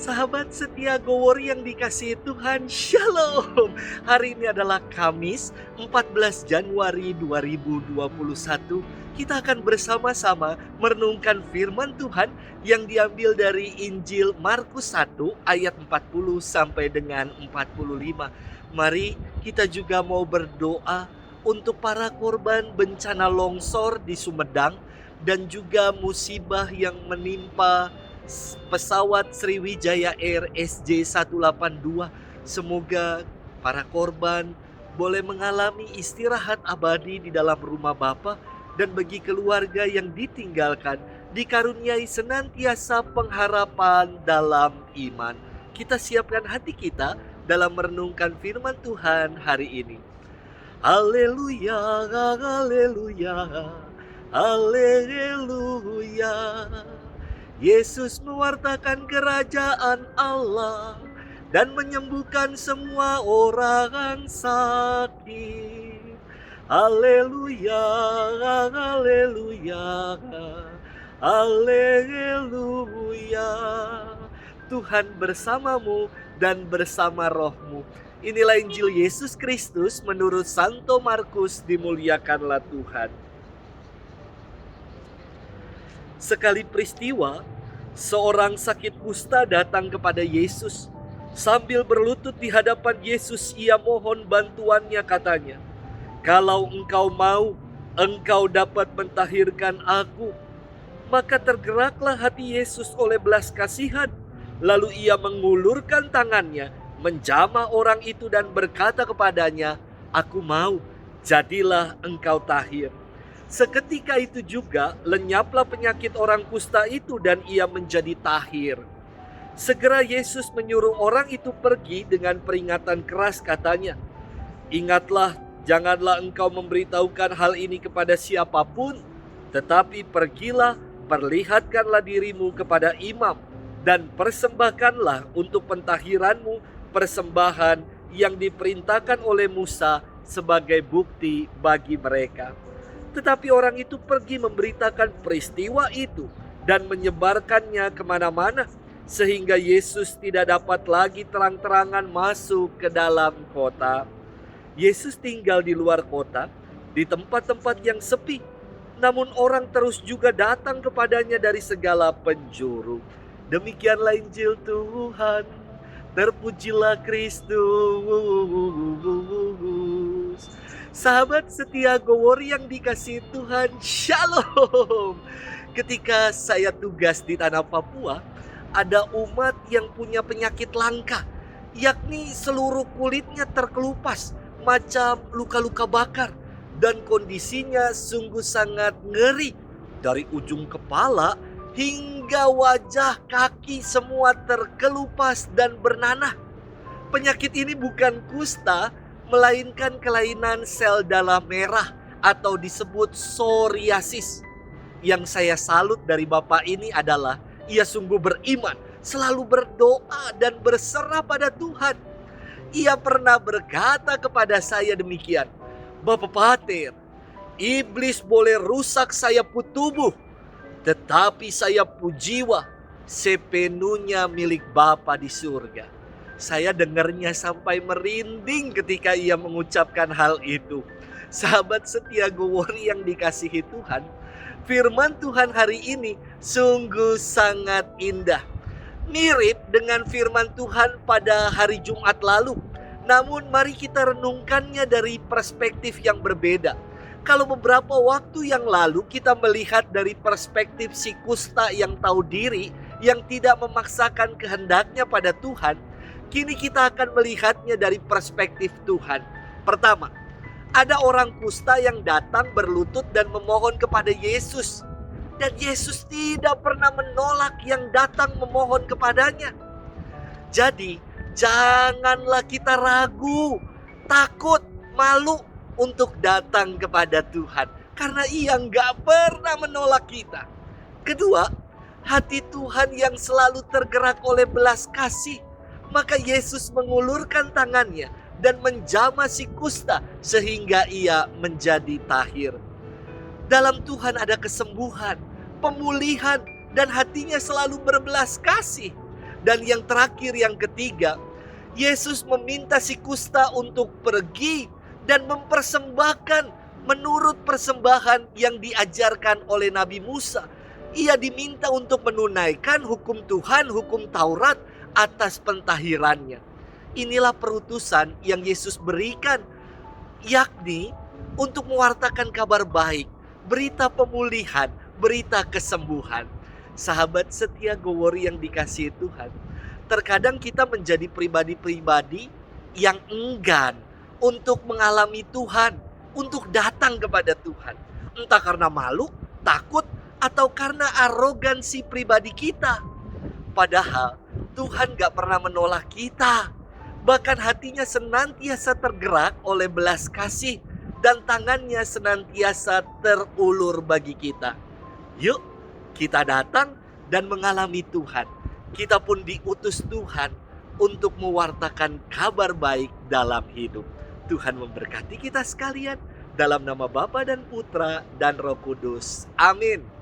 Sahabat setia Gowori yang dikasihi Tuhan, Shalom. Hari ini adalah Kamis 14 Januari 2021. Kita akan bersama-sama merenungkan firman Tuhan yang diambil dari Injil Markus 1 ayat 40 sampai dengan 45. Mari kita juga mau berdoa untuk para korban bencana longsor di Sumedang dan juga musibah yang menimpa pesawat Sriwijaya Air SJ182. Semoga para korban boleh mengalami istirahat abadi di dalam rumah Bapa, dan bagi keluarga yang ditinggalkan dikaruniai senantiasa pengharapan dalam iman. Kita siapkan hati kita dalam merenungkan firman Tuhan hari ini. Haleluya, haleluya, haleluya. Yesus mewartakan kerajaan Allah dan menyembuhkan semua orang sakit. Haleluya, haleluya, haleluya. Tuhan bersamamu dan bersama rohmu. Inilah Injil Yesus Kristus menurut Santo Markus, dimuliakanlah Tuhan. Sekali peristiwa, seorang sakit kusta datang kepada Yesus. Sambil berlutut di hadapan Yesus, ia mohon bantuannya, katanya, "Kalau engkau mau, engkau dapat mentahirkan aku." Maka tergeraklah hati Yesus oleh belas kasihan. Lalu ia mengulurkan tangannya, menjamah orang itu dan berkata kepadanya, "Aku mau, jadilah engkau tahir." Seketika itu juga lenyaplah penyakit orang kusta itu dan ia menjadi tahir. Segera Yesus menyuruh orang itu pergi dengan peringatan keras, katanya, "Ingatlah, janganlah engkau memberitahukan hal ini kepada siapapun, tetapi pergilah, perlihatkanlah dirimu kepada imam, dan persembahkanlah untuk pentahiranmu persembahan yang diperintahkan oleh Musa sebagai bukti bagi mereka." Tetapi orang itu pergi memberitakan peristiwa itu dan menyebarkannya kemana-mana, sehingga Yesus tidak dapat lagi terang-terangan masuk ke dalam kota. Yesus tinggal di luar kota, di tempat-tempat yang sepi. Namun orang terus juga datang kepadanya dari segala penjuru. Demikianlah Injil Tuhan. Terpujilah Kristus. Sahabat setia Gowori yang dikasihi Tuhan, Shalom. Ketika saya tugas di tanah Papua, ada umat yang punya penyakit langka, yakni seluruh kulitnya terkelupas macam luka-luka bakar, dan kondisinya sungguh sangat ngeri. Dari ujung kepala hingga wajah, kaki semua terkelupas dan bernanah. Penyakit ini bukan kusta, melainkan kelainan sel darah merah atau disebut psoriasis. Yang saya salut dari Bapak ini adalah ia sungguh beriman, selalu berdoa dan berserah pada Tuhan. Ia pernah berkata kepada saya demikian, "Bapak Pater, iblis boleh rusak saya tubuh, tetapi saya jiwa sepenuhnya milik Bapa di surga." Saya dengarnya sampai merinding ketika ia mengucapkan hal itu. Sahabat setia Gowori yang dikasihi Tuhan, firman Tuhan hari ini sungguh sangat indah. Mirip dengan firman Tuhan pada hari Jumat lalu. Namun mari kita renungkannya dari perspektif yang berbeda. Kalau beberapa waktu yang lalu kita melihat dari perspektif si kusta yang tahu diri, yang tidak memaksakan kehendaknya pada Tuhan, kini kita akan melihatnya dari perspektif Tuhan. Pertama, ada orang kusta yang datang berlutut dan memohon kepada Yesus. Dan Yesus tidak pernah menolak yang datang memohon kepadanya. Jadi, janganlah kita ragu, takut, malu untuk datang kepada Tuhan. Karena ia nggak pernah menolak kita. Kedua, hati Tuhan yang selalu tergerak oleh belas kasih. Maka Yesus mengulurkan tangannya dan menjamah si kusta sehingga ia menjadi tahir. Dalam Tuhan ada kesembuhan, pemulihan, dan hatinya selalu berbelas kasih. Dan yang terakhir, yang ketiga, Yesus meminta si kusta untuk pergi dan mempersembahkan menurut persembahan yang diajarkan oleh Nabi Musa. Ia diminta untuk menunaikan hukum Tuhan, hukum Taurat atas pentahirannya. Inilah perutusan yang Yesus berikan, yakni untuk mewartakan kabar baik, berita pemulihan, berita kesembuhan. Sahabat setia Gowori yang dikasihi Tuhan, terkadang kita menjadi pribadi-pribadi yang enggan untuk mengalami Tuhan, untuk datang kepada Tuhan. Entah karena malu, takut, atau karena arogansi pribadi kita. Padahal Tuhan gak pernah menolak kita. Bahkan hatinya senantiasa tergerak oleh belas kasih dan tangannya senantiasa terulur bagi kita. Yuk, kita datang dan mengalami Tuhan. Kita pun diutus Tuhan untuk mewartakan kabar baik dalam hidup. Tuhan memberkati kita sekalian dalam nama Bapa dan Putra dan Roh Kudus. Amin.